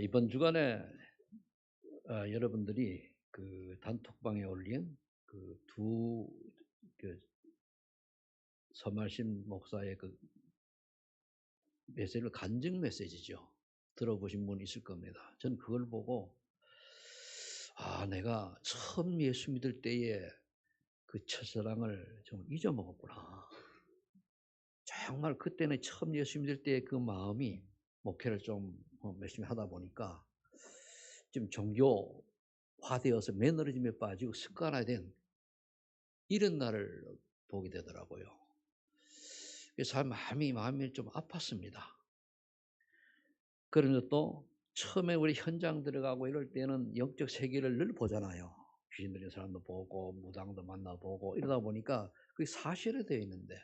이번 주간에 여러분들이 그 단톡방에 올린 그 두 그 서말신 목사의 그 메시지를 간증 메시지죠. 들어보신 분 있을 겁니다. 저는 그걸 보고 '아 내가 처음 예수 믿을 때의 그 첫사랑을 좀 잊어먹었구나.' 정말 그때는 처음 예수 믿을 때의 그 마음이 목회를 좀 열심히 하다 보니까 좀 종교화되어서 매너리즘에 빠지고 습관화된 이런 날을 보게 되더라고요. 그래서 참 마음이 좀 아팠습니다. 그러면서 또 처음에 우리 현장 들어가고 이럴 때는 영적 세계를 늘 보잖아요. 귀신 들린 사람도 보고 무당도 만나보고 이러다 보니까 그게 사실화되어 있는데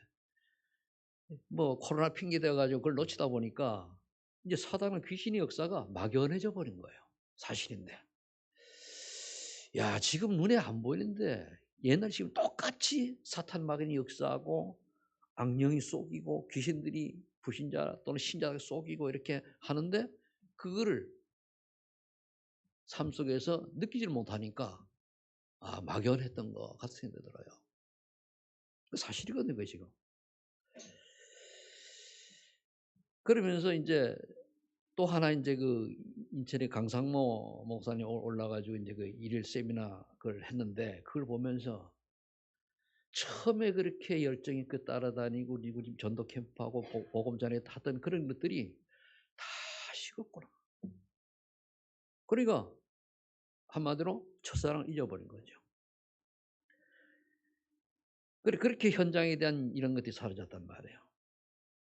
뭐 코로나 핑계 대어 가지고 그걸 놓치다 보니까 이제 사단은 귀신의 역사가 막연해져 버린 거예요, 사실인데. 야 지금 눈에 안 보이는데 옛날 지금 똑같이 사탄 마귀는 역사하고 악령이 속이고 귀신들이 불신자 또는 신자가 속이고 이렇게 하는데 그거를 삶 속에서 느끼지를 못하니까 막연했던 것 같은 생각이 들어요. 그 사실이거든요, 그게 지금. 그러면서 인제 또 하나 인제 그 인천의 강상모 목사님 올라 가지고 인제 그 일일 세미나 그걸 했는데 그걸 보면서 처음에 그렇게 열정 있게 따라다니고 그리고 지금 전도 캠프하고 복음 전에 하던 그런 것들이 다 식었구나. 그러니까 한마디로 첫사랑을 잊어버린 거죠. 그렇게 현장에 대한 이런 것들이 사라졌단 말이에요.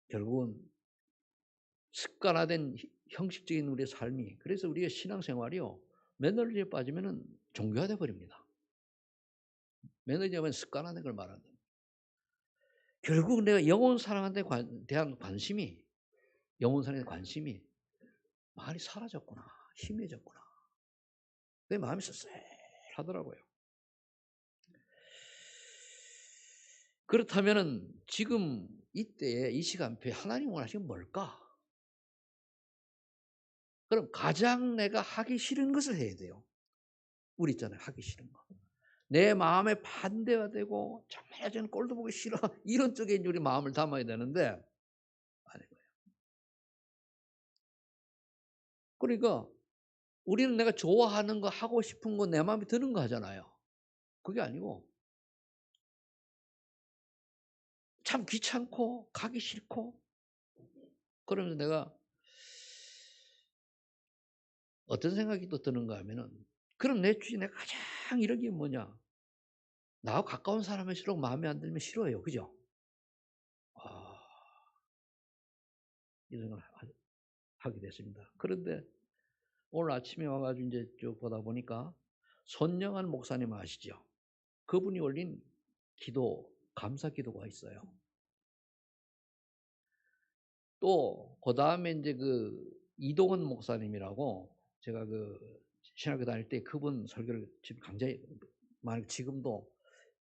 결국은 습관화된 형식적인 우리의 삶이 그래서 우리의 신앙생활이요. 매너리즘에 빠지면은 종교화돼 버립니다. 매너리즘은 습관화된 걸 말하는 겁니다. 결국 내가 영혼 사랑하는 데 대한 관심이 영혼 사랑에 대한 관심이 많이 사라졌구나. 희미해졌구나. 내 마음이 씁쓸하더라고요. 그렇다면은 지금 이때에 이 시간표에 하나님 원하시는 게 뭘까? 그럼 가장 내가 하기 싫은 것을 해야 돼요. 우리 있잖아요, 하기 싫은 거. 내 마음에 반대가 되고 '정말 저는 꼴도 보기 싫어.' 이런 쪽에 이제 우리 마음을 담아야 되는데 아닌 거예요. 그러니까 우리는 내가 좋아하는 거 하고 싶은 거 내 마음에 드는 거 하잖아요. 그게 아니고 참 귀찮고 가기 싫고 그러면서 내가 어떤 생각이 또 드는가 하면은 그럼 내 주위에 내가 가장 이런 게 뭐냐. 나하고 가까운 사람일수록 마음에 안 들면 싫어해요. 그죠? 아 이 생각을 하게 됐습니다. 그런데 오늘 아침에 와 가지고 인제 쭉 보다 보니까 손영한 목사님 아시죠? 그분이 올린 기도 감사 기도가 있어요. 또 그다음에 인제 그 이동원 목사님이라고 제가 그 신학교 다닐 때 그분 설교를 지금 굉장히 많이 지금도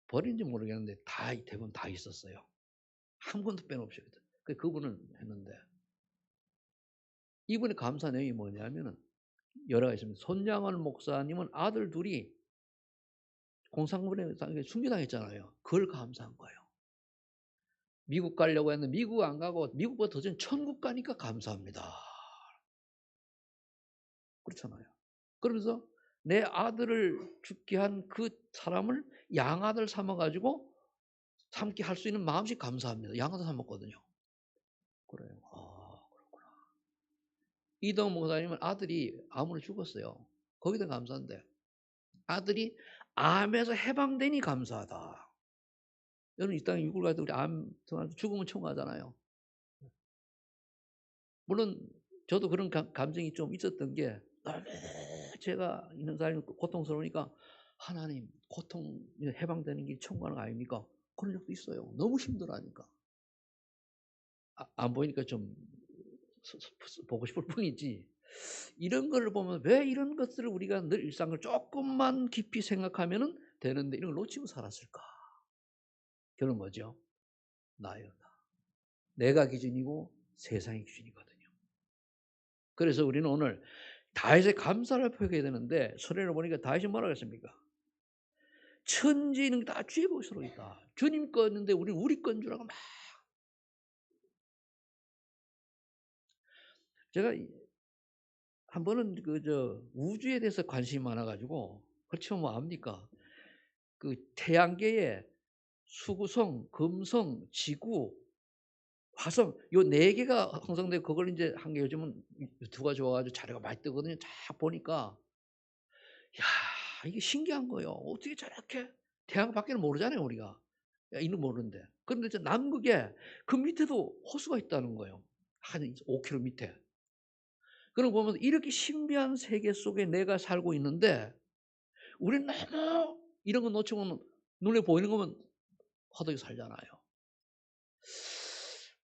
버린지 모르겠는데 다 대부분 다 있었어요. 한 권도 빼놓없이. 그분은 했는데 이분의 감사 내용이 뭐냐면은 여러 가지 있습니다. 손양원 목사님은 아들 둘이 공산군에 순교당했잖아요. 그걸 감사한 거예요. 미국 가려고 했는데 미국 안 가고 미국보다 더 전 천국 가니까 감사합니다. 그렇잖아요. 그러면서 내 아들을 죽게 한 그 사람을 양아들 삼아 가지고 삼게 할 수 있는 마음씩 감사합니다. 양아들 삼았거든요. 그래요. 그렇구나. 이동 목사님은 아들이 암으로 죽었어요. 거기다 감사한데 아들이 암에서 해방되니 감사하다. 여러분 이 땅에 육을 가도 우리 암 죽으면 청구하잖아요. 물론 저도 그런 감정이 좀 있었던 게 너무 제가 있는 삶이 고통스러우니까 '하나님 고통 해방되는 길 청구하는 거 아닙니까?' 그런 적도 있어요. 너무 힘들어하니까. 안 보이니까 좀 보고 싶을 뿐이지 이런 걸 보면 '왜 이런 것들을 우리가 늘 일상을 쪼끔만 깊이 생각하면은 되는데 이런 걸 놓치고 살았을까?' 결론은 뭐죠? 나예요, 나. 내가 기준이고 세상이 기준이거든요. 그래서 우리는 오늘 다윗의 감사를 표해야 되는데 설명을 보니까 다윗이 뭐라고 했습니까? 천지는 다 주의 것으로 있다. 주님 거였는데 우리는 우리 건 줄 알고 막. 제가 한 번은 우주에 대해서 관심이 많아가지고 그렇지만 뭐 압니까? 그 태양계에 수구성, 금성, 지구, 화성 요 네 개가 형성되고 그걸 이제 한 게 요즘은 유튜브가 좋아가지고 자료가 많이 뜨거든요. 쫙 보니까 야 이게 신기한 거예요. 어떻게 저렇게 태양밖에는 모르잖아요 우리가. 이는 모르는데. 그런데 저 남극에 그 밑에도 호수가 있다는 거예요. 한 5km 밑에. 그런 거 보면 이렇게 신비한 세계 속에 내가 살고 있는데 우리는 너무 이런 거 놓치고는 눈에 보이는 거면 허덕이 살잖아요.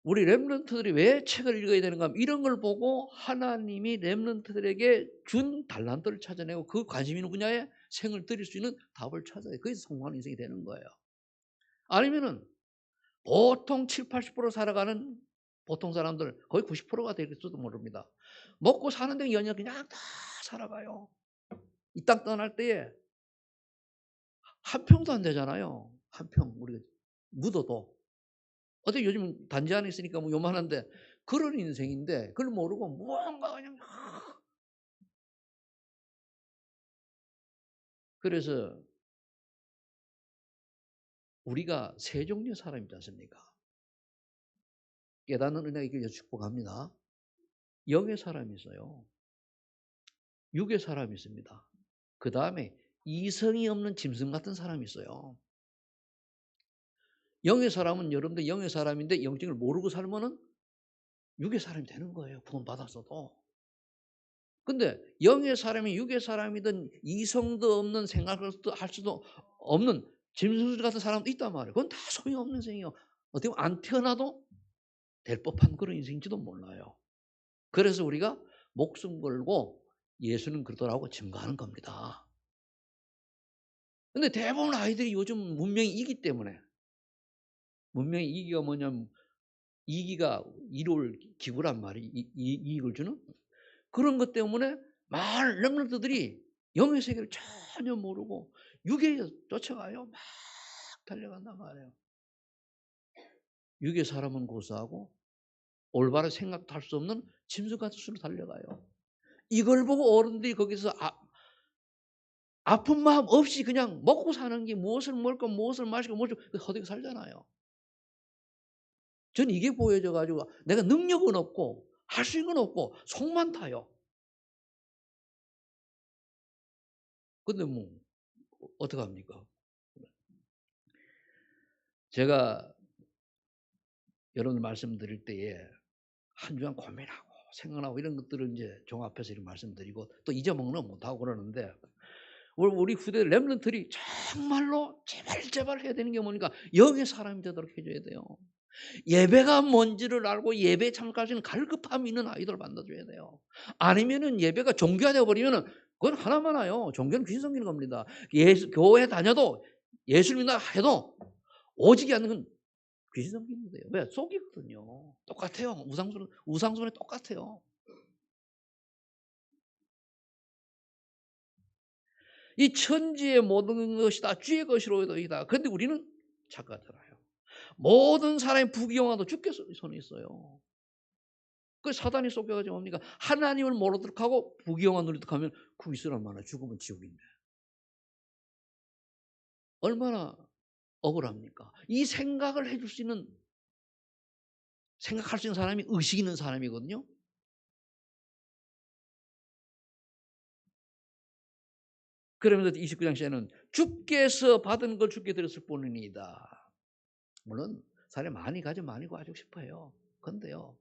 우리 렘넌트들이 왜 책을 읽어야 되는가 하면 이런 걸 보고 하나님이 렘넌트들에게 준 달란트를 찾아내고 그 관심 있는 분야에 생을 들일 수 있는 답을 찾아야 그래서 성공하는 인생이 되는 거예요. 아니면은 보통 70~80% 살아가는 보통 사람들 거의 90%가 될지도 모릅니다. 먹고 사는 데 연연 그냥 다 살아가요. 이 땅 떠날 때에 한 평도 안 되잖아요. 한 평 우리가 묻어도. 어떻게 요즘 단지 안에 있으니까 뭐 요만한데 그런 인생인데 그걸 모르고 무언가 그냥 그래서 우리가 세 종류의 사람이 있지 않습니까? 깨닫는 은혜가 있길 축복합니다. 영의 사람이 있어요. 육의 사람이 있습니다. 그 다음에 이성이 없는 짐승 같은 사람이 있어요. 영의 사람은 여러분들 영의 사람인데 영적을 모르고 살면은 육의 사람이 되는 거예요. 구원 받았어도. 근데 영의 사람이 육의 사람이든 이성도 없는 생각을 할 수도 없는 짐승 같은 사람도 있단 말이에요. 그건 다 소용없는 인생이에요. 어떻게 보면 안 태어나도 될 법한 그런 인생인지도 몰라요. 그래서 우리가 목숨 걸고 예수는 그러더라고 증거하는 겁니다. 근데 대부분 아이들이 요즘 문명이 이기 때문에 문명의 이기가 뭐냐면 이기가 이로울 기구란 말이 이익을 주는 그런 것 때문에 많은 렘넌트들이 영의 세계를 전혀 모르고 육에 쫓아가요. 막 달려간단 말이에요. 육의 사람은 고사하고 올바른 생각도 할 수 없는 짐승 같은 수로 달려가요. 이걸 보고 어른들이 거기서 아픈 마음 없이 그냥 먹고 사는 게 무엇을 먹고 무엇을 마시고 무엇을 허되게 살잖아요. 전 이게 보여져 가지고 내가 능력은 없고 할 수 있는 건 없고 속만 타요. 근데 뭐 어떡합니까? 제가 여러분들 말씀드릴 때에 한 주간 고민하고 생각나고 이런 것들을 이제 종합해서 이렇게 말씀드리고 또 잊어먹는 건 못하고 그러는데 우리 후대 렘넌트들이 정말로 제발 해야 되는 게 뭐니까 영의 사람이 되도록 해줘야 돼요. 예배가 뭔지를 알고 예배에 참가할 수 있는 갈급함이 있는 아이들 만나줘야 돼요. 아니면은 예배가 종교화되어 버리면은 그건 하나만 와요. 종교는 귀신 섬기는 겁니다. 교회 다녀도 예수 믿나 해도 오직이 않는 건 귀신 섬기는 거예요. 왜? 속이거든요. 똑같아요. 우상숭에 똑같아요. 이 천지의 모든 것이 다 주의 것이로이다. 그런데 우리는 착각하잖아요. 모든 사람이 부귀영화도 주께 손에 있어요. 그 사단이 속여가지고 뭡니까? 하나님을 모르도록 하고 부귀영화 누리도록 하면 그 있으란 말이야. 죽으면 지옥인데. 얼마나 억울합니까? 이 생각을 해줄 수 있는 생각할 수 있는 사람이 의식 있는 사람이거든요. 그러면서 29장 시에는 주께서 받은 걸 주께 드렸을 뿐이니이다. 물론 사람이 많이 가지고 많이 가지고 싶어요. 그런데요.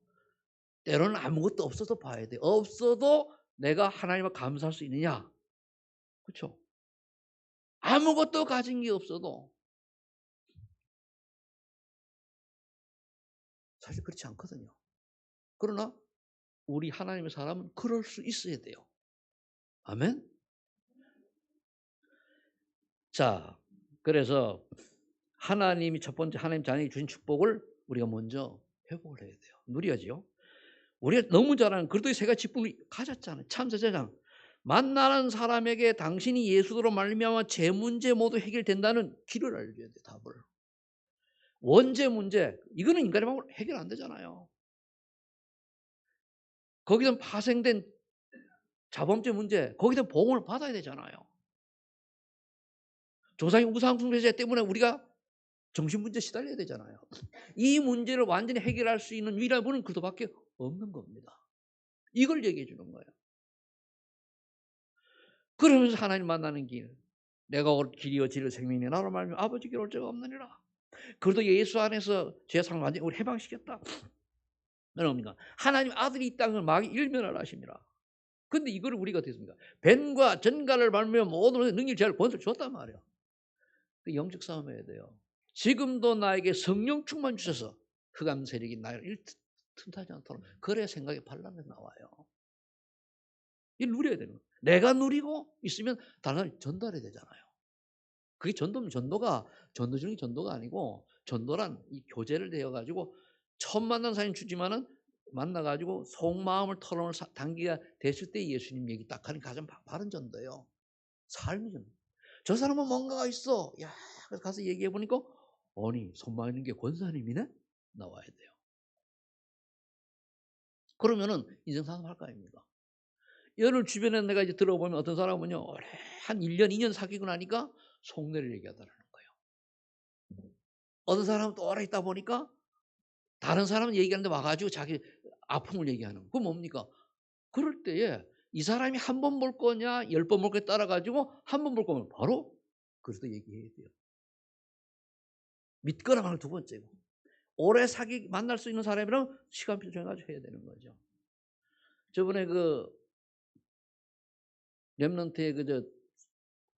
때로는 아무것도 없어도 봐야 돼요. 없어도 내가 하나님을 감사할 수 있느냐? 그렇죠? 아무것도 가진 게 없어도 사실 그렇지 않거든요. 그러나 우리 하나님의 사람은 그럴 수 있어야 돼요. 아멘? 자, 그래서 하나님이 첫 번째 하나님 자녀에게 주신 축복을 우리가 먼저 회복을 해야 돼요. 누려야지요. 우리가 너무 잘 아는 그리스도의 세 가지 직분을 가졌잖아요. 참새장. 만나는 사람에게 당신이 예수로 말미암아 제 문제 모두 해결된다는 길을 알려줘야 돼, 답을. 원죄 문제, 이거는 인간의 방법으로 해결 안 되잖아요. 거기서 파생된 자범죄 문제, 거기서 보응을 받아야 되잖아요. 조상의 우상 숭배제 때문에 우리가 정신문제 시달려야 되잖아요. 이 문제를 완전히 해결할 수 있는 유일한 분은 그리스도밖에 없는 겁니다. 이걸 얘기해 주는 거예요. 그러면서 하나님 만나는 길. 내가 올 길이요 진리요 생명이니 나로 말미암아 아버지께 올 자가 없느니라. 그래도 예수 안에서 죄상 완전히 우리 해방시켰다. 그러니까 하나님 아들이 이 땅을 막 일면을 하십니다. 근데 이거를 우리가 어떻게 했습니까? 뱀과 전갈을 밟으며 모든 능력을 제할 권세를 줬단 말이에요. 그 영적 싸움 해야 돼요. 지금도 나에게 성령 충만 주셔서 흑암 세력이 나를 틈타지 않도록 그래야 생각이 반란이 나와요. 이 누려야 되는 거예요. 내가 누리고 있으면 다른 사람이 전달해야 되잖아요. 그게 전도면 전도 중에 전도가 아니고 전도란 이 교제를 되어가지고 처음 만난 사람이 주지만은 만나가지고 속마음을 털어놓을 단계가 됐을 때 예수님 얘기 딱 하는 가장 바른 전도예요. 삶이 전도. 저 사람은 뭔가가 있어. 야, 그래서 가서 얘기해 보니까 아니 손만 있는 게 권사님이네? 나와야 돼요. 그러면은 인생 상담할 거 아닙니까? 여를 주변에 내가 이제 들어보면 어떤 사람은요, 한 1년, 2년 사귀고 나니까 속내를 얘기하더라는 거예요. 어떤 사람은 또 오래 있다 보니까 다른 사람은 얘기하는데 와가지고 자기 아픔을 얘기하는 거. 그건 뭡니까? 그럴 때에 이 사람이 한 번 볼 거냐, 10번 볼 거냐 따라가지고 한 번 볼 거면 바로 그래서 얘기해야 돼요. 믿거나 말고 두 번째고. 오래 만날 수 있는 사람이랑 시간표 정해가지고 해야 되는 거죠. 저번에 그 렘넌트의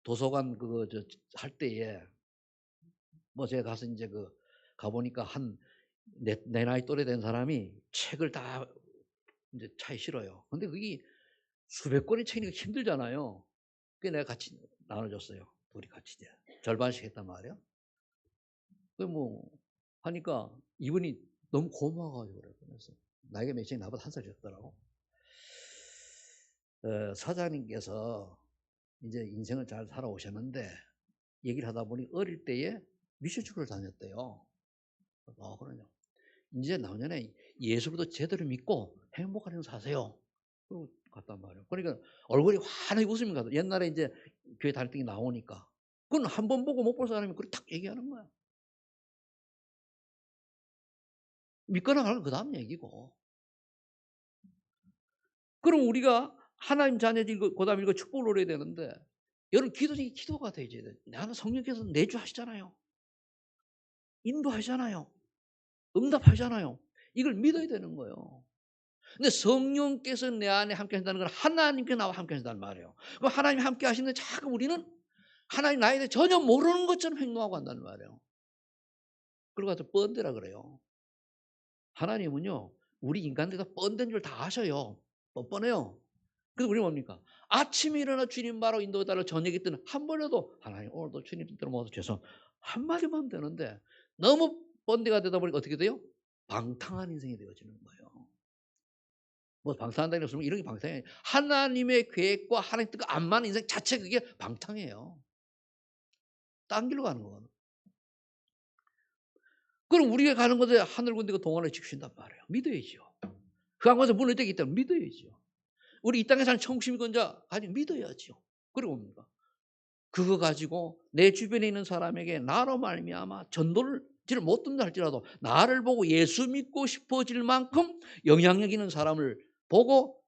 도서관 그거 할 때에 뭐 제가 가서 이제 가보니까 내 나이 또래 된 사람이 책을 다 이제 차에 실어요. 근데 그게 수백 권의 책이니까 힘들잖아요. 그게 내가 같이 나눠줬어요. 둘이 같이 이제 절반씩 했단 말이에요. 뭐 하니까 이분이 너무 고마워가지고 그래요. 그래서 나이가 몇이 나보다 한 살 적더라고. 사장님께서 이제 인생을 잘 살아오셨는데 얘기를 하다 보니 어릴 때에 미션축구를 다녔대요. 그러냐. 이제 나중에 예수부터 제대로 믿고 행복한 인생 사세요. 그러고 갔단 말이에요. 그러니까 얼굴이 환하게 웃음이 가서 옛날에 이제 교회 다닐 때 나오니까 그건 한 번 보고 못 볼 사람이 그걸 딱 얘기하는 거야. 믿거나 말고 그 다음 얘기고. 그럼 우리가 하나님 자녀들 그 다음에 이거 축복을 노려야 되는데 여러분 기도가 되지. 나는 성령께서 내주하시잖아요. 인도하시잖아요. 응답하잖아요. 이걸 믿어야 되는 거예요. 근데 성령께서 내 안에 함께 하신다는 건 하나님께서 나와 함께 하신다는 말이에요. 그럼 하나님이 함께 하시는데 자꾸 우리는 하나님 나에 대해 전혀 모르는 것처럼 행동하고 한다는 말이에요. 그러고 가서 뻔대라 그래요. 하나님은요, 우리 인간들 다 뻔된 줄 다 아셔요. 뻔뻔해요. 그래서 우리 뭡니까? 아침에 일어나 주님 바로 인도해달라 저녁에 뜨는 한 번이라도 하나님 오늘도 주님 뜻대로 모아서 죄송 한마디만 하면 되는데 너무 뻔대가 되다 보니까 어떻게 돼요? 방탕한 인생이 되어지는 거예요. 뭐 방탕한다는 게 없으면 이런 게 방탕이에요. 하나님의 계획과 하나님 뜻과 안 맞는 인생 자체 그게 방탕이에요. 딴 길로 가는 거거든. 그럼 우리가 가는 곳에 하늘 군대가 동안을 지키신단 말이에요. 믿어야죠. 그 한 곳에 문을 떼기 때문에 믿어야죠. 우리 이 땅에 사는 청심권자 가지고 믿어야죠. 그리고 뭡니까? 그거 가지고 내 주변에 있는 사람에게 나로 말미암아 전도를 못 듣는다 할지라도 나를 보고 예수 믿고 싶어질 만큼 영향력 있는 사람을 보고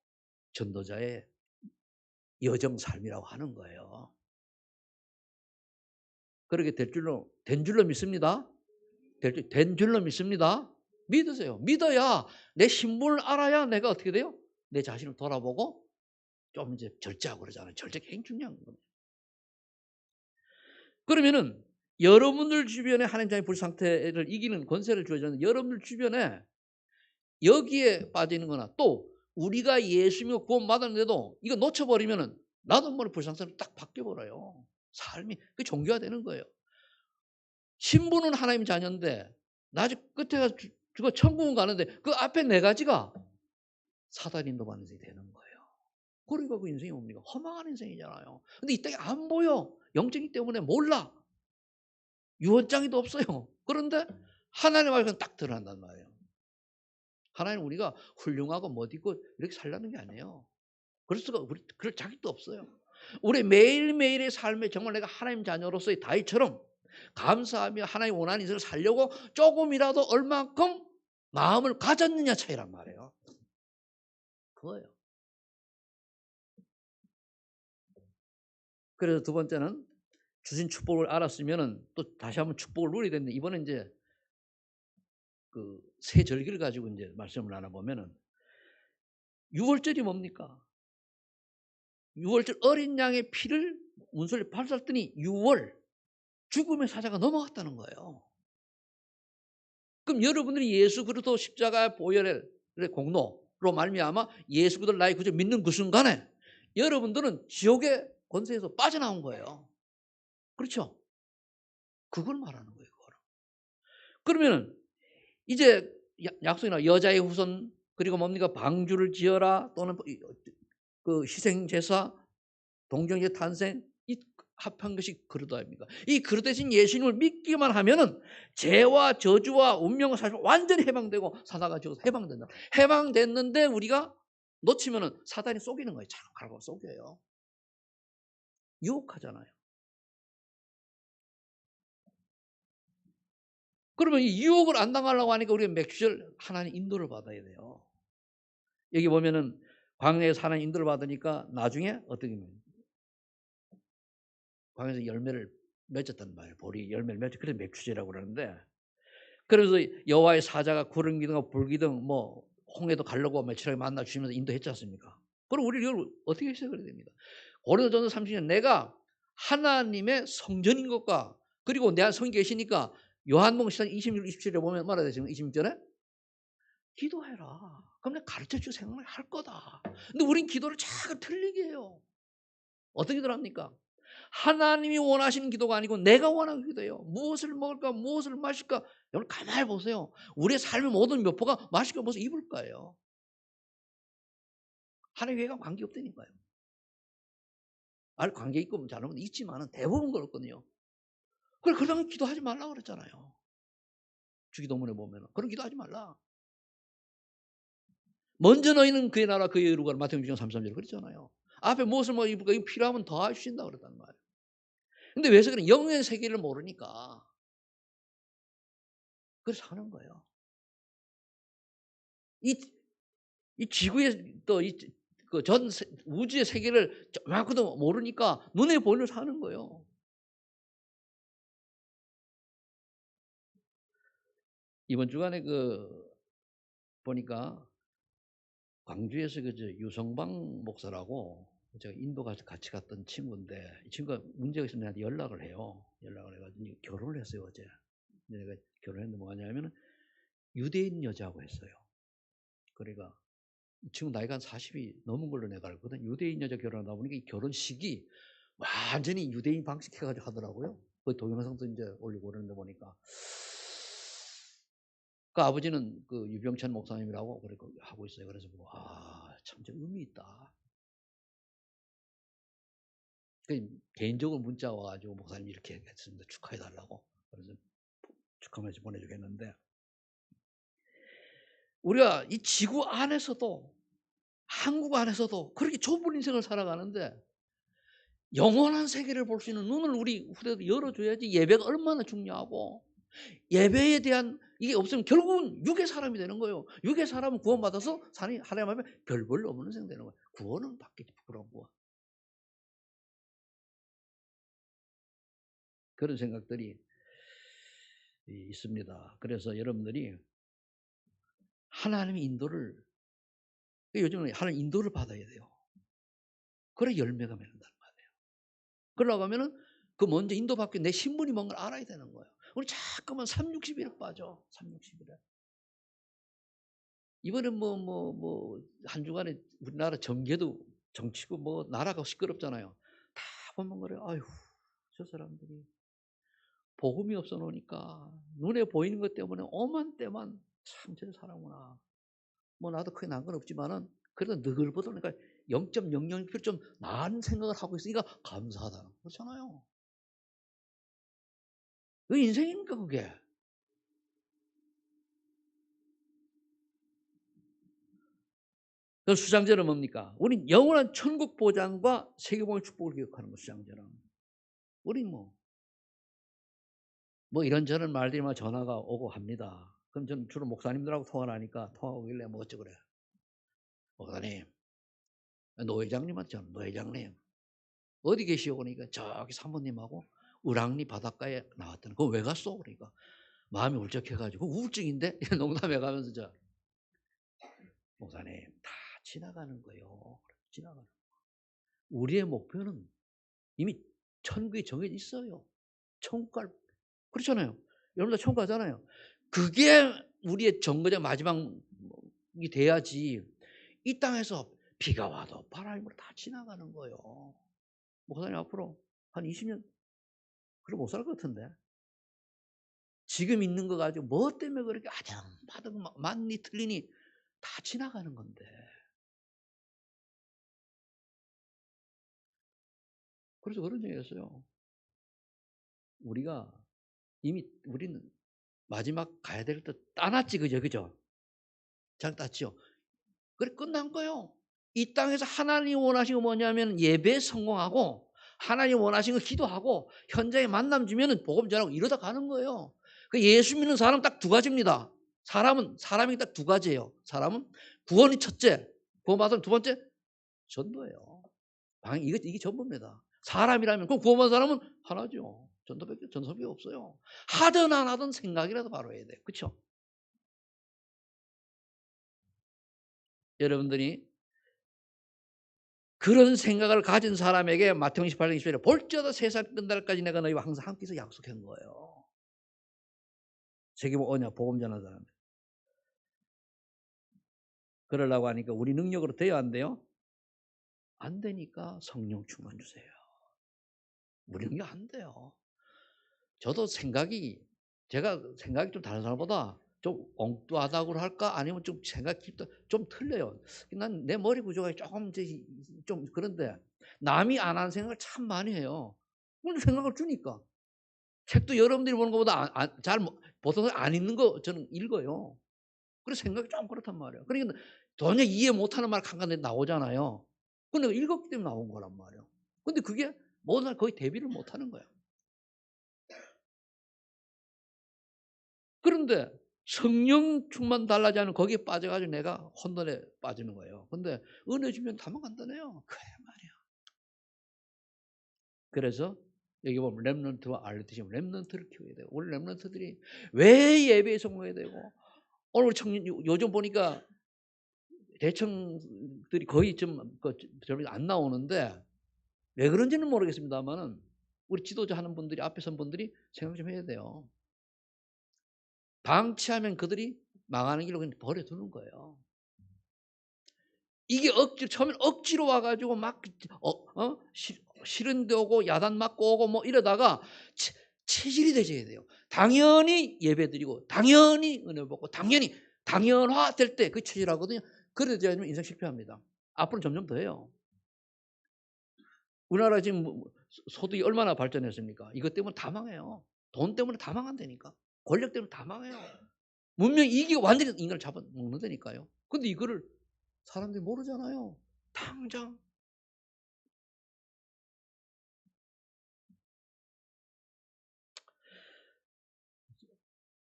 전도자의 여정 삶이라고 하는 거예요. 그렇게 된 줄로 믿습니다. 된 줄로 믿습니다. 믿으세요. 믿어야 내 신분을 알아야 내가 어떻게 돼요? 내 자신을 돌아보고 좀 이제 절제하고 그러잖아요. 절제 굉장히 중요한 겁니다. 그러면은 여러분들 주변에 하나님의 불 상태를 이기는 권세를 주어주는 여러분들 주변에 여기에 빠져 있는 거나 또 우리가 예수 믿고 구원 받았는데도 이거 놓쳐버리면은 나도 모르게 불 상태로 딱 바뀌어버려요. 삶이 그 종교화되는 거예요. 신부는 하나님 자녀인데 나중에 끝에 가서 죽어 천국은 가는데 그 앞에 네 가지가 사단 인도받는 인생이 되는 거예요. 그러니까 그 인생이 뭡니까? 허망한 인생이잖아요. 근데 이 땅에 안 보여. 영적이기 때문에 몰라. 유언장이도 없어요. 그런데 하나님의 말씀은 딱 드러난단 말이에요. 하나님 우리가 훌륭하고 멋있고 이렇게 살라는 게 아니에요. 그럴 자격도 없어요. 우리 매일매일의 삶에 정말 내가 하나님 자녀로서의 다윗처럼 감사하며 하나님 원하는 인생을 살려고 조금이라도 얼만큼 마음을 가졌느냐 차이란 말이에요. 그거예요. 그래서 두 번째는 주신 축복을 알았으면은 또 다시 한번 축복을 누려야 되는데, 이번에 이제 그 새 절기를 가지고 이제 말씀을 나눠보면은, 유월절이 뭡니까? 유월절 어린 양의 피를 문설에 발랐더니 유월 죽음의 사자가 넘어갔다는 거예요. 그럼 여러분들이 예수 그리스도 십자가 보혈의 공로로 말미암아 예수 그리스도를 나의 구주 믿는 그 순간에 여러분들은 지옥의 권세에서 빠져나온 거예요. 그렇죠? 그걸 말하는 거예요. 그거를. 그러면은 이제 약속이나 여자의 후손, 그리고 뭡니까? 방주를 지어라, 또는 그 희생제사, 동정제 탄생, 이 합한 것이 그릇 아닙니까? 이 그릇 대신 예수님을 믿기만 하면은 죄와 저주와 운명과 사실 완전히 해방되고 사다가 죽어서 해방된다. 해방됐는데 우리가 놓치면은 사단이 속이는 거예요. 자꾸 가고 속여요. 유혹하잖아요. 그러면 이 유혹을 안 당하려고 하니까 우리가 맥주절 하나님 인도를 받아야 돼요. 여기 보면은 광야에서 하나님 인도를 받으니까 나중에 어떻게 광야에서 열매를 맺었단 말이에요. 보리 열매를 맺었. 그래서 맥주제라고 그러는데, 그래서 여호와의 사자가 구름 기둥과 불 기둥 뭐 홍해도 가르고 며칠하게 만나 주시면서 인도했지 않습니까? 그럼 우리 이걸 어떻게 해석해야 됩니까? 고린도전서 30년 내가 하나님의 성전인 것과, 그리고 내 안에 성이 계시니까 요한복음 26, 27에 보면 말하야 되죠. 26절에 기도해라. 그럼 내가 가르쳐줄 생각을 할 거다. 근데 우린 기도를 자꾸 틀리게 해요. 어떻게 기도를 합니까? 하나님이 원하시는 기도가 아니고 내가 원하는 기도예요. 무엇을 먹을까, 무엇을 마실까. 여러분 가만히 보세요. 우리의 삶의 모든 묘포가 마실까, 무엇을 입을까예요. 하나님 외가 관계 없다니까요. 관계 있고 잘하면 있지만은 대부분 그렇거든요. 그러면 기도하지 말라고 그랬잖아요. 주기도문에 보면 그런 기도하지 말라. 먼저 너희는 그의 나라 그의 의를 구하라. 마태복음 6장 33절 그랬잖아요. 앞에 무엇을 뭐 입을까, 이거 필요하면 더 주신다 그랬단 말이에요. 근데 왜서 그런 영의 세계를 모르니까 그래서 하는 거예요. 이 지구의 또 그 전 우주의 세계를 정확히도 모르니까 눈에 보이는 대로 사는 거예요. 이번 주간에 보니까 광주에서 유성방 목사라고, 제가 인도 가서 같이 갔던 친구인데, 이 친구가 문제가 있으면 나한테 연락을 해요. 연락을 해가지고 결혼을 했어요, 어제. 내가 결혼했는데 뭐하냐면은 유대인 여자하고 했어요. 그러니까 이 친구 나이가 한 40이 넘은 걸로 내가 알거든. 유대인 여자 결혼하다 보니까 이 결혼식이 완전히 유대인 방식 해가지고 하더라고요. 그 동영상도 이제 올리고 그러는데 보니까. 그 아버지는 그 유병찬 목사님이라고 그렇게 하고 있어요. 그래서 보고, 참 의미 있다. 개인적으로 문자 와가지고 목사님 이렇게 했습니다. 축하해달라고. 그래서 축하 메시지 보내주겠는데, 우리가 이 지구 안에서도, 한국 안에서도 그렇게 좁은 인생을 살아가는데 영원한 세계를 볼 수 있는 눈을 우리 후대도 열어줘야지. 예배가 얼마나 중요하고, 예배에 대한 이게 없으면 결국은 육의 사람이 되는 거예요. 육의 사람은 구원받아서 하나님 앞에 별 볼 없는 인생 되는 거예요. 구원은 받겠지, 부끄러운 구원. 그런 생각들이 있습니다. 그래서 여러분들이 하나님의 인도를, 요즘은 하나님 인도를 받아야 돼요. 그래 열매가 맺는다는 말이에요. 그러려고 하면은 그 먼저 인도받기 내 신분이 뭔가 알아야 되는 거예요. 우리 자꾸만 360일에 빠져. 360일에. 이번에 한 주간에 우리나라 정계도 정치고 뭐 나라가 시끄럽잖아요. 다 보면 그래. 아휴, 저 사람들이 복음이 없어 놓으니까 눈에 보이는 것 때문에 오만 때만 참 저 사람구나. 뭐 나도 크게 난 건 없지만은 그래도 너희보다 그러니까 0.001% 좀 나은 생각을 하고 있으니까 감사하다. 그렇잖아요. 그 인생입니까 그게? 그 수장제는 뭡니까? 우린 영원한 천국 보장과 세계복음의 축복을 기억하는 거 수장제는. 우린 뭐 이런저런 말들이만 전화가 오고 합니다. 그럼 저는 주로 목사님들하고 통화를 하니까 통화가 오길래 뭐 어쩌고 그래. 목사님, 노 회장님한테 저는 노 회장님 어디 계시오? 그러니까 저기 사모님하고 을왕리 바닷가에 나왔더니 그거 왜 갔어? 그러니까 마음이 울적해가지고 우울증인데 농담해가면서 저 목사님 다 지나가는 거요. 지나가는. 우리의 목표는 이미 천국이 정해져 있어요. 천국 갈 그렇잖아요. 여러분 다 천국 가잖아요. 그게 우리의 정거장 마지막이 돼야지 이 땅에서 비가 와도 바람이 불어도 다 지나가는 거예요. 목사님 앞으로 한 20년 그럼 못 살 것 같은데. 지금 있는 거 가지고 뭐 때문에 그렇게 아등바등 맞니 틀리니 다 지나가는 건데. 그래서 그런 얘기 했어요. 우리가 이미 우리는 마지막 가야 될 때 따놨지 그죠? 그죠? 잘 땄죠? 그래 끝난 거예요. 이 땅에서 하나님 원하시는 거 뭐냐면 예배에 성공하고 하나님 원하시는 거 기도하고 현장에 만남 주면은 복음 전하고 이러다 가는 거예요. 그 예수 믿는 사람 딱 두 가지입니다. 사람이 딱 두 가지예요. 사람은 구원이 첫째, 구원받은 두 번째 전도예요. 이게 전부입니다. 사람이라면 그 구원받은 사람은 하나죠. 전도밖에 없어요. 하든 안 하든 생각이라도 바로 해야 돼. 그렇죠? 여러분들이 그런 생각을 가진 사람에게 마태복음 28장 20절에 볼지어다 세상 끝날까지 내가 너희와 항상 함께해서 약속한 거예요. 세계복 언약 복음 전하는 사람. 그러려고 하니까 우리 능력으로 돼요 안 돼요? 안 되니까 성령 충만 주세요. 우리 능력 안 돼요. 저도 제가 생각이 좀 다른 사람보다 좀 엉뚱하다고 할까 아니면 좀 생각 깊다 좀 틀려요. 난 내 머리 구조가 조금 좀 그런데 남이 안 하는 생각을 참 많이 해요. 근데 생각을 주니까 책도 여러분들이 보는 것보다 잘 보통 안 읽는 거 저는 읽어요. 그래서 생각이 좀 그렇단 말이에요. 그러니까 전혀 이해 못하는 말 한가운데 나오잖아요. 근데 읽었기 때문에 나온 거란 말이에요. 근데 그게 모든 사람 거의 대비를 못하는 거예요. 그런데 성령 충만 달라지 않으면 거기에 빠져가지고 내가 혼돈에 빠지는 거예요. 근데 은혜 주면 다만 간단해요. 그래 말이야. 그래서 여기 보면 렘넌트와 알레트시 렘넌트를 키워야 돼요. 오늘 렘넌트들이 왜 예배에 성공해야 되고 오늘 청년 요즘 보니까 대청들이 거의 안 나오는데 왜 그런지는 모르겠습니다만은 우리 지도자 하는 분들이 앞에 선 분들이 생각 좀 해야 돼요. 방치하면 그들이 망하는 길로 그냥 버려두는 거예요. 이게 처음엔 억지로 와가지고 막 싫은 데 오고 야단 맞고 오고 뭐 이러다가 체질이 되셔야 돼요. 당연히 예배드리고 당연히 은혜 받고 당연히 당연화될 때 그 체질하거든요. 그래야 되면 인생 실패합니다. 앞으로 점점 더 해요. 우리나라 지금 소득이 얼마나 발전했습니까? 이것 때문에 다 망해요. 돈 때문에 다 망한다니까. 권력 때문에 다 망해요. 문명이 이게 완전히 인간을 잡아먹는다니까요. 근데 이거를 사람들이 모르잖아요. 당장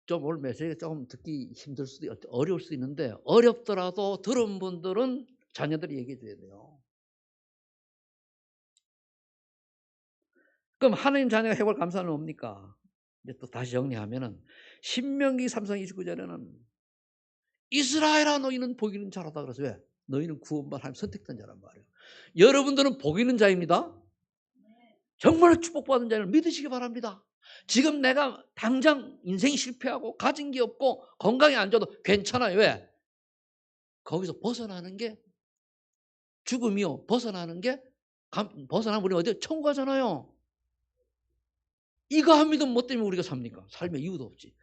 좀 오늘 메시지가 조금 듣기 힘들 수도 어려울 수도 있는데 어렵더라도 들은 분들은 자녀들이 얘기해 줘야 돼요. 그럼 하나님 자녀가 해볼 감사는 뭡니까? 이제 또 다시 정리하면은 신명기 3장 29절에는 이스라엘아 너희는 복 있는 자라다 그래서 왜? 너희는 구원받아 하나님 선택된 자란 말이에요. 여러분들은 복 있는 자입니다. 정말 축복받은 자를 믿으시기 바랍니다. 지금 내가 당장 인생이 실패하고 가진 게 없고 건강이 안 좋아도 괜찮아요. 왜? 거기서 벗어나는 게 죽음이요. 벗어나면 우리 어디 천국 가잖아요. 이거 안 믿으면 뭐 때문에 우리가 삽니까? 삶의 이유도 없지.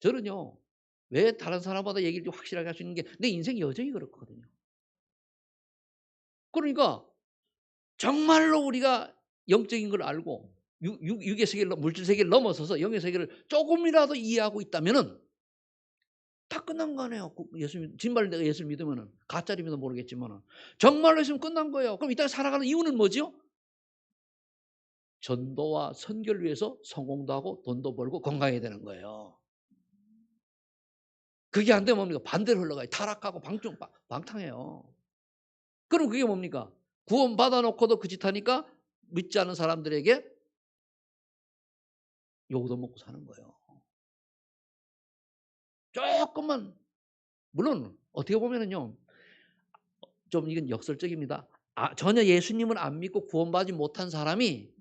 저는요. 왜 다른 사람보다 얘기를 좀 확실하게 할 수 있는 게 내 인생 여정이 그렇거든요. 그러니까 정말로 우리가 영적인 걸 알고 육의 세계를 물질 세계를 넘어서서 영의 세계를 조금이라도 이해하고 있다면은 다 끝난 거 아니에요. 정말 내가 예수를 믿으면은 가짜를 믿으면 모르겠지만은 정말로 있으면 끝난 거예요. 그럼 이따가 살아가는 이유는 뭐죠? 전도와 선교를 위해서 성공도 하고 돈도 벌고 건강해야 되는 거예요. 그게 안 되면 뭡니까? 반대로 흘러가요. 타락하고 방탕해요. 그럼 그게 뭡니까? 구원 받아놓고도 그 짓 하니까 믿지 않는 사람들에게 욕도 먹고 사는 거예요. 조금만 물론 어떻게 보면은요. 좀 이건 역설적입니다. 전혀 예수님을 안 믿고 구원받지 못한 사람이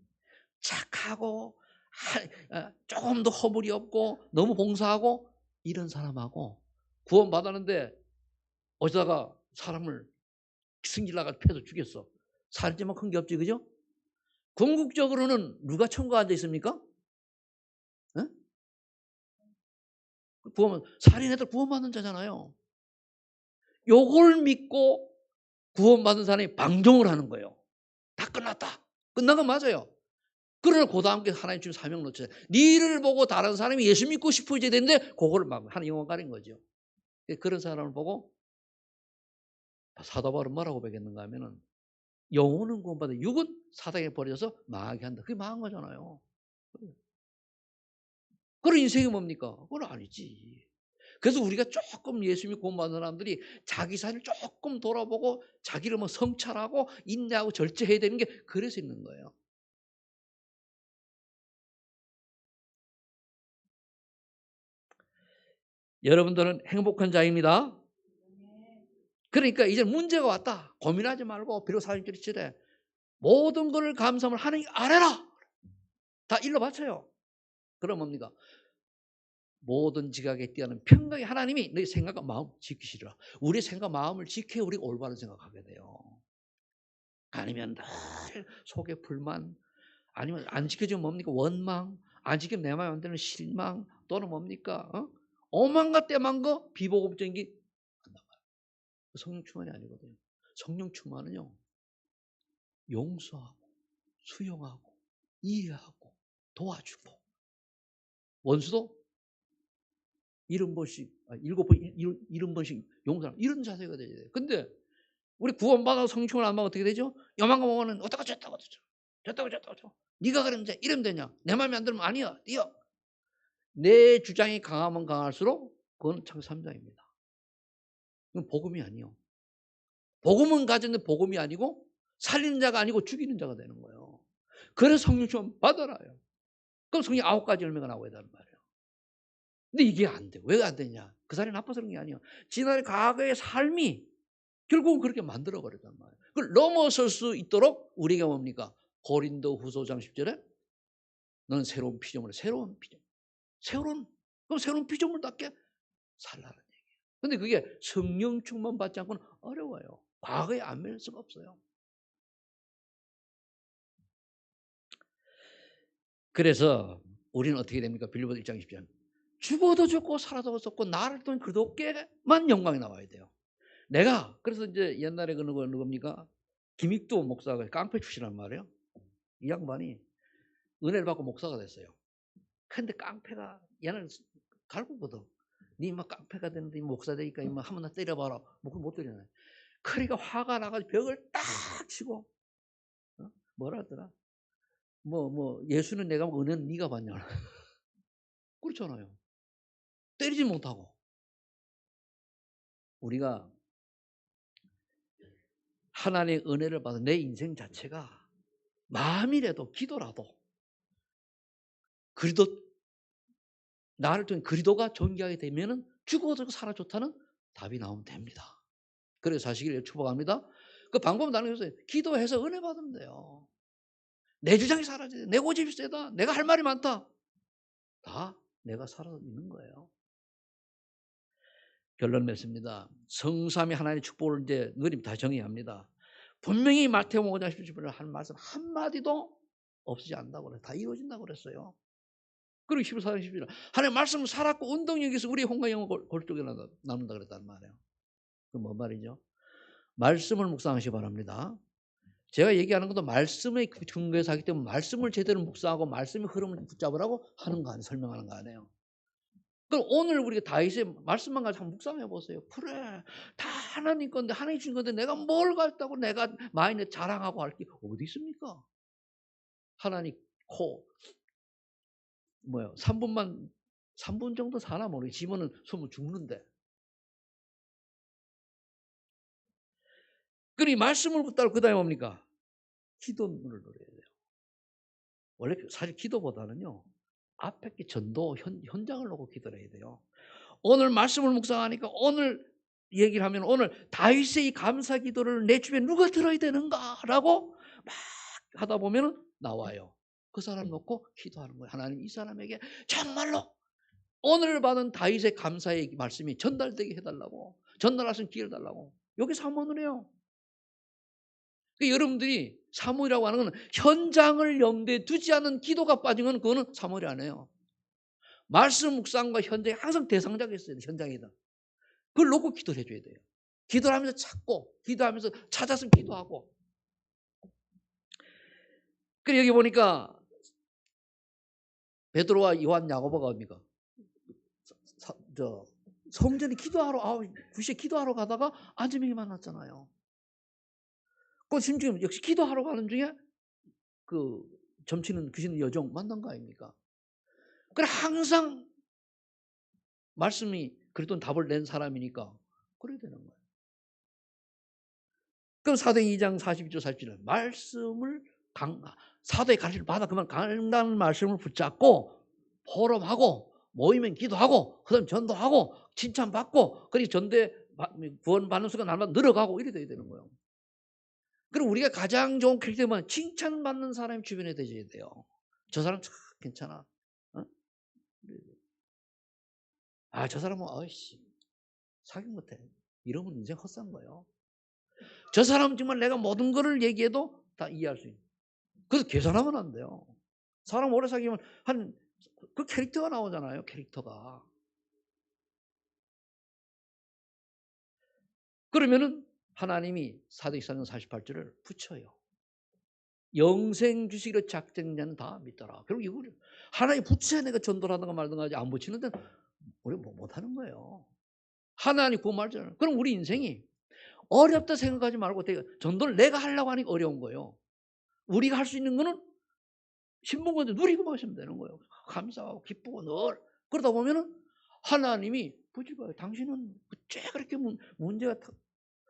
착하고 조금 더 허물이 없고 너무 봉사하고 이런 사람하고 구원받았는데 어디다가 사람을 승질나가 패서 죽였어. 살찌만 큰 게 없지, 그죠? 궁극적으로는 누가 천국에 앉아 있습니까? 예? 살인애들 구원받는 자잖아요. 요걸 믿고 구원받은 사람이 방종을 하는 거예요. 다 끝났다. 끝난 건 맞아요. 그러나 고다 함께 하나님 주신 사명 놓쳐. 니를 보고 다른 사람이 예수 믿고 싶어져야 되는데 그거를 막 하는 영혼 가린 거죠. 그런 사람을 보고 사도 바울은 뭐라고 배겼는가 하면은 영혼은 구원받아 육은 사단에 버려져서 망하게 한다. 그게 망한 거잖아요. 그런 인생이 뭡니까? 그건 아니지. 그래서 우리가 조금 예수 믿고 구원받은 사람들이 자기 삶을 조금 돌아보고 자기를 뭐 성찰하고 인내하고 절제해야 되는 게 그래서 있는 거예요. 여러분들은 행복한 자입니다. 그러니까 이제 문제가 왔다. 고민하지 말고 비록 사람들이 지래 모든 것을 감사함을 하나님 아뢰라. 다 일러 바쳐요. 그럼 뭡니까? 모든 지각에 뛰어난 평강의 하나님이 너희 생각과 마음 지키시리라. 우리 생각 마음을 지켜야 우리가 올바른 생각하게 돼요. 아니면 늘 속에 불만, 아니면 안 지켜주면 뭡니까? 원망, 안 지키면 내 마음에 안 드는 실망, 또는 뭡니까? 오만과 때만 거 비보급적인 게 성령 충만이 아니거든요. 성령 충만은요, 용서하고 수용하고 이해하고 도와주고 원수도 70번씩 70번씩 용서하는 이런 자세가 돼야 돼요. 근데 우리 구원받아서 성령 충만 안 받으면 어떻게 되죠? 요만큼 먹으면 어떡하 저떡하 저떡하 네가 그러면 돼. 이러면 되냐? 내 마음에 안 들면 아니야. 뛰어. 내 주장이 강하면 강할수록 그건 창세기 3장입니다. 이건 복음이 아니요. 복음은 가졌는데 복음이 아니고 살리는 자가 아니고 죽이는 자가 되는 거예요. 그래서 성령 충만 받아라요. 그럼 성령 9가지 열매가 나와야 된단 말이에요. 근데 이게 안 돼. 왜 안 되냐? 그 사람이 나빠서 그런 게 아니에요. 지난해 과거의 삶이 결국은 그렇게 만들어 버렸단 말이에요. 그걸 넘어설 수 있도록 우리가 뭡니까? 고린도후서 5장 10절에 너는 새로운 피조물이야. 새로운 피조물. 그럼 새로운 피조물답게 살라는 얘기예요. 근데 그게 성령 충만 받지 않고는 어려워요. 과거에 안 맺을 수가 없어요. 그래서 우리는 어떻게 됩니까? 빌립보서 1장 10절. 죽어도 죽고 살아도 죽고 나를 통해 그렇게만 영광이 나와야 돼요. 내가 그래서 이제 옛날에 그 누굽니까? 김익도 목사가 깡패 출신이란 말이에요. 이 양반이 은혜를 받고 목사가 됐어요. 근데 깡패가 얘는 갈구거든. 니 막 깡패가 됐는데 목사 되니까 뭐 한번 나 때려봐라. 못 때리네. 그러니까 화가 나가지고 벽을 딱 치고 뭐라 하더라? 예수는 내가 은혜는 네가 받냐? 그렇잖아요. 때리지 못하고 우리가 하나님의 은혜를 받은 내 인생 자체가 마음이라도 기도라도 그리도 나를 통해 그리도가 존귀하게 되면은 죽어도 살아 좋다는 답이 나오면 됩니다. 그래서 사시기를 축복합니다. 그 방법은 나는 그래서 기도해서 은혜 받으면 돼요. 내 주장이 사라져야 돼. 내 고집이 세다. 내가 할 말이 많다. 다 내가 살아 있는 거예요. 결론 맺습니다. 성삼위 하나님의 축복을 이제 누님 다 정의합니다. 분명히 마태복음 5장 17절에 한 말씀 한마디도 없지 않다고 그래요. 다 이루어진다고 그랬어요. 그리고 14장 11절 하나님 말씀은 살았고 운동력에서 우리의 혼과 영을 골쪽에 나눈다 그랬단 말이에요. 그 뭔 말이죠? 말씀을 묵상하시기 바랍니다. 제가 얘기하는 것도 말씀의 근거에서 하기 때문에 말씀을 제대로 묵상하고 말씀의 흐름을 붙잡으라고 하는 거 아니에요. 설명하는 거 아니에요. 그럼 오늘 우리가 다윗의 말씀만 가지고 한번 묵상해 보세요. 그래, 다 하나님 건데 하나님 준 건데 내가 뭘 갖다고 내가 마인에 자랑하고 할 게 어디 있습니까? 하나님 코 3분 정도 사나 모르겠 지면은 숨을 죽는데. 그러니 말씀을 붙들고 그다음에 뭡니까? 기도문을 노려야 돼요. 원래 사실 기도보다는요. 앞에 게 전도 현장을 놓고 기도를 해야 돼요. 오늘 말씀을 묵상하니까 오늘 얘기를 하면 오늘 다윗의 이 감사 기도를 내 주변에 누가 들어야 되는가라고 막 하다 보면은 나와요. 그 사람 놓고 기도하는 거예요. 하나님 이 사람에게 정말로 오늘 받은 다윗의 감사의 말씀이 전달되게 해달라고 전달할 수 있는 기회를 달라고. 여기 사모를 해요. 그러니까 여러분들이 사모이라고 하는 건 현장을 염두에 두지 않은 기도가 빠진 건 그거는 사모이 아니에요. 말씀 묵상과 현장이 항상 대상자가 있어야 돼요. 현장이다. 그걸 놓고 기도를 해줘야 돼요. 기도를 하면서 찾고 기도하면서 찾아서 기도하고. 그래 여기 보니까 베드로와 요한 야고보가 뭡니까? 성전에 기도하러 9시에 기도하러 가다가 안지명이 만났잖아요. 그 지금 역시 기도하러 가는 중에 그 점치는 귀신 여종 만난 거 아닙니까? 그래 항상 말씀이 그래도 답을 낸 사람이니까 그래야 되는 거예요. 그럼 사도행 2장 42절 47절 말씀을 사도의 가르침을 받아 그만 강단한 말씀을 붙잡고 포럼하고 모이면 기도하고 그다음 전도하고 칭찬받고 그리고 전대 구원받는 수가 날마다 늘어가고 이래 돼야 되는 거예요. 그럼 우리가 가장 좋은 캐릭터면 칭찬받는 사람이 주변에 되셔야 돼요. 저 사람 참 괜찮아. 어? 저 사람은 아이씨 사기 못해. 이러면 인생 헛산 거예요. 저 사람 정말 내가 모든 거를 얘기해도 다 이해할 수 있는. 그래서 계산하면 안 돼요. 사람 오래 사귀면 그 캐릭터가 나오잖아요. 캐릭터가. 그러면은 하나님이 사도행전 48절을 붙여요. 영생 주시기로 작정한 자는 다 믿더라. 결국 이거를 하나님 붙여야 내가 전도를 하든가 말든가 하지 안 붙이는 데는 우리 못하는 거예요. 하나님 그 말잖아요. 그럼 우리 인생이 어렵다 생각하지 말고 전도를 내가 하려고 하니까 어려운 거예요. 우리가 할 수 있는 거는 신문건데 누리고 마시면 되는 거예요. 감사하고 기쁘고 늘 그러다 보면은 하나님이 보지 봐요. 당신은 어째 그렇게 문제가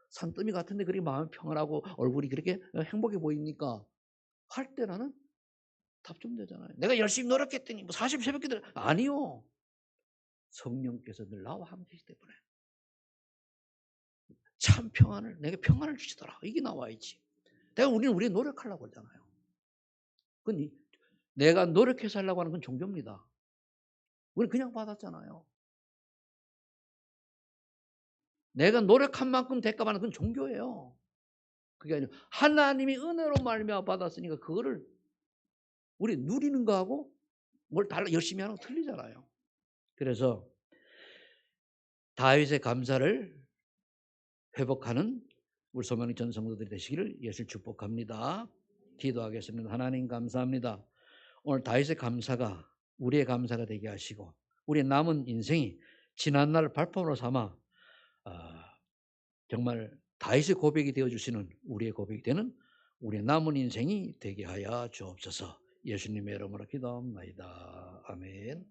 산더미 같은데 그렇게 마음이 평안하고 얼굴이 그렇게 행복해 보입니까? 할 때라는 답 좀 되잖아요. 내가 열심히 노력했더니 뭐 40 새벽기도 아니요. 성령께서 늘 나와 함께이기 때문에 참 평안을 내게 평안을 주시더라. 이게 나와야지. 우리는 노력하려고 그러잖아요. 그건 내가 노력해서 하려고 하는 건 종교입니다. 우리는 그냥 받았잖아요. 내가 노력한 만큼 대가 받는 건 종교예요. 그게 아니라 하나님이 은혜로 말미암아 받았으니까 그거를 우리 누리는 거하고 뭘 열심히 하는 거 틀리잖아요. 그래서 다윗의 감사를 회복하는 우리 소망의 전 성도들이 되시기를 예수를 축복합니다. 기도하겠습니다. 하나님 감사합니다. 오늘 다윗의 감사가 우리의 감사가 되게 하시고 우리의 남은 인생이 지난날 발판으로 삼아 정말 다윗의 고백이 되어주시는 우리의 고백이 되는 우리의 남은 인생이 되게 하여 주옵소서. 예수님의 이름으로 기도합니다. 아멘.